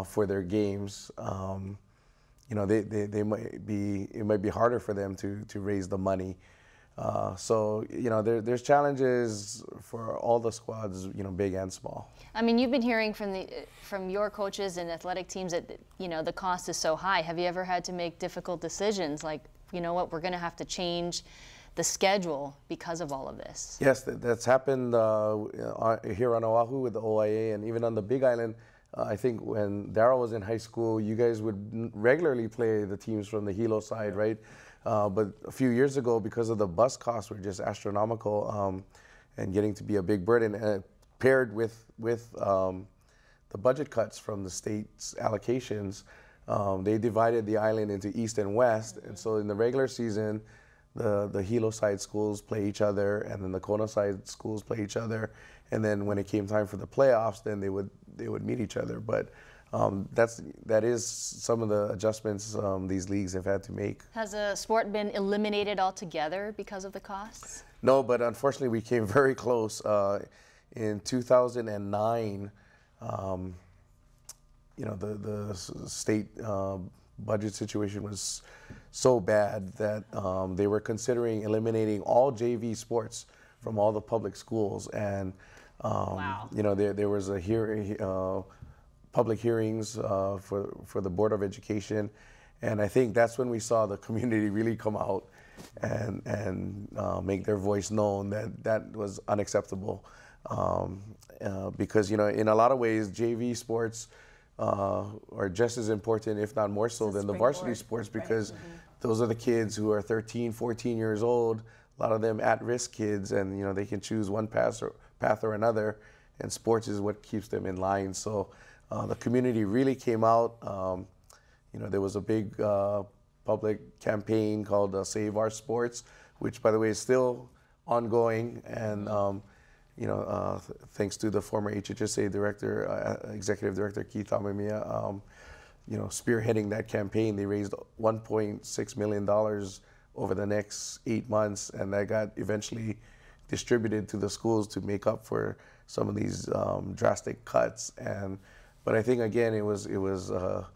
for their games, you know, they might be, it might be harder for them to raise the money. So, you know, there's challenges for all the squads, you know, big and small. I mean, you've been hearing from your coaches and athletic teams that, you know, the cost is so high. Have you ever had to make difficult decisions like, you know what, we're going to have to change the schedule because of all of this? Yes, that's happened here on Oahu with the OIA, and even on the Big Island. I think when Darryl was in high school, you guys would regularly play the teams from the Hilo side, right? But a few years ago, because of the bus costs were just astronomical and getting to be a big burden, paired with the budget cuts from the state's allocations, they divided the island into east and west. And so in the regular season, the Hilo side schools play each other, and then the Kona side schools play each other. And then when it came time for the playoffs, then they would meet each other. But that is some of the adjustments these leagues have had to make. Has a sport been eliminated altogether because of the costs? No, but unfortunately we came very close. In 2009, you know, the state budget situation was so bad that they were considering eliminating all JV sports from all the public schools. And wow. You know, there was a hearing, public hearings for the Board of Education, and I think that's when we saw the community really come out and make their voice known that was unacceptable, because, you know, in a lot of ways JV sports are just as important, if not more so, than the varsity sports, because those are the kids who are 13, 14 years old, a lot of them at-risk kids, and, you know, they can choose one path or another, and sports is what keeps them in line. So the community really came out. You know, there was a big public campaign called Save Our Sports, which, by the way, is still ongoing. And, you know, thanks to the former HHSA director, executive director Keith Amemiya, you know, spearheading that campaign. They raised $1.6 million over the next 8 months, and that got eventually distributed to the schools to make up for some of these drastic cuts. But I think, again, it was the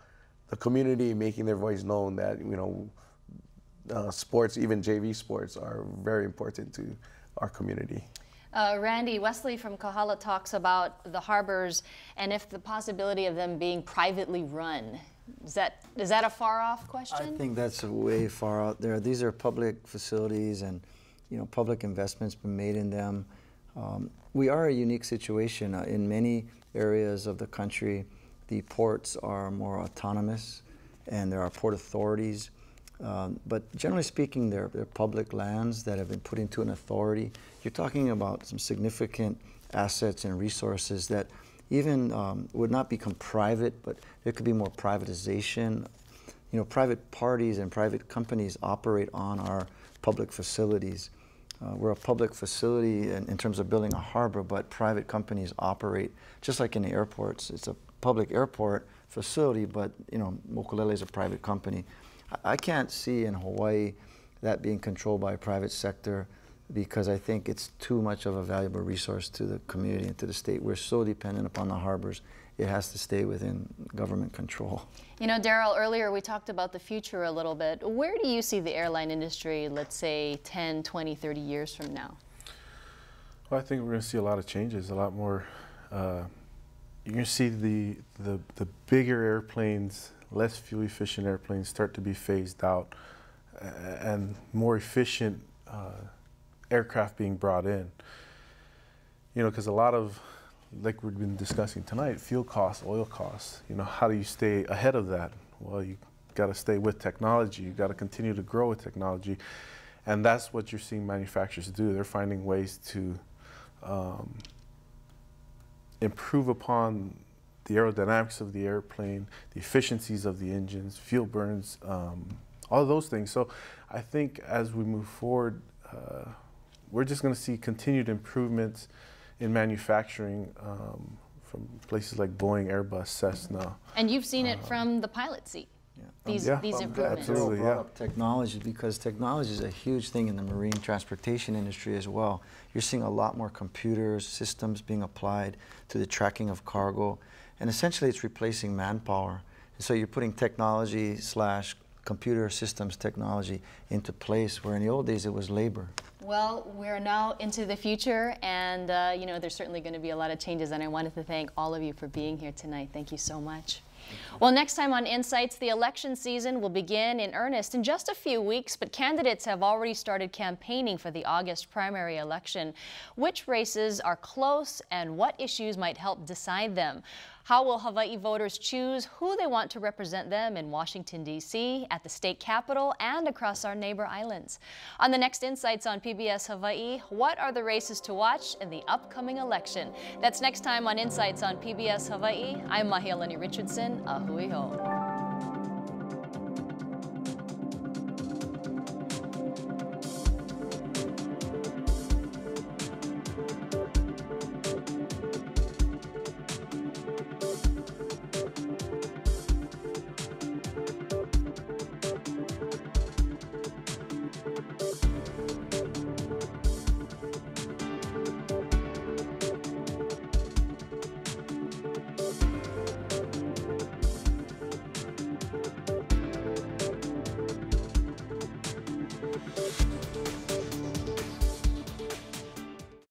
community making their voice known that, you know, sports, even JV sports, are very important to our community. Randy, Wesley from Kahala talks about the harbors and if the possibility of them being privately run. Is that a far-off question? I think that's way far out there. These are public facilities, and, you know, public investments been made in them. We are a unique situation. In many areas of the country, the ports are more autonomous, and there are port authorities. But generally speaking, they're public lands that have been put into an authority. You're talking about some significant assets and resources that even would not become private, but there could be more privatization. You know, private parties and private companies operate on our public facilities. We're a public facility in terms of building a harbor, but private companies operate, just like in the airports. It's a public airport facility, but, you know, Mokulele is a private company. I can't see in Hawaii that being controlled by a private sector, because I think it's too much of a valuable resource to the community and to the state. We're so dependent upon the harbors. It has to stay within government control. You know, Darryl, earlier we talked about the future a little bit. Where do you see the airline industry, let's say 10, 20, 30 years from now? Well, I think we're going to see a lot of changes, a lot more. You're going to see the bigger airplanes, less fuel efficient airplanes start to be phased out, and more efficient aircraft being brought in. You know, because a lot of, like we've been discussing tonight, fuel costs, oil costs, you know, how do you stay ahead of that? Well, you got to stay with technology. You got to continue to grow with technology, and that's what you're seeing manufacturers do. They're finding ways to improve upon the aerodynamics of the airplane, the efficiencies of the engines, fuel burns, all of those things. So I think as we move forward, we're just going to see continued improvements in manufacturing from places like Boeing, Airbus, Cessna. And you've seen it from the pilot seat, these improvements. Absolutely, brought up technology, because technology is a huge thing in the marine transportation industry as well. You're seeing a lot more computers, systems being applied to the tracking of cargo, and essentially it's replacing manpower. And so you're putting technology / computer systems technology into place, where in the old days it was labor. Well, we're now into the future, and you know, there's certainly going to be a lot of changes, and I wanted to thank all of you for being here tonight. Thank you so much. Well, next time on Insights, the election season will begin in earnest in just a few weeks, but candidates have already started campaigning for the August primary election. Which races are close and what issues might help decide them? How will Hawaii voters choose who they want to represent them in Washington, D.C., at the state capitol, and across our neighbor islands? On the next Insights on PBS Hawaii, what are the races to watch in the upcoming election? That's next time on Insights on PBS Hawaii. I'm Mahealani Richardson. Ahui ho.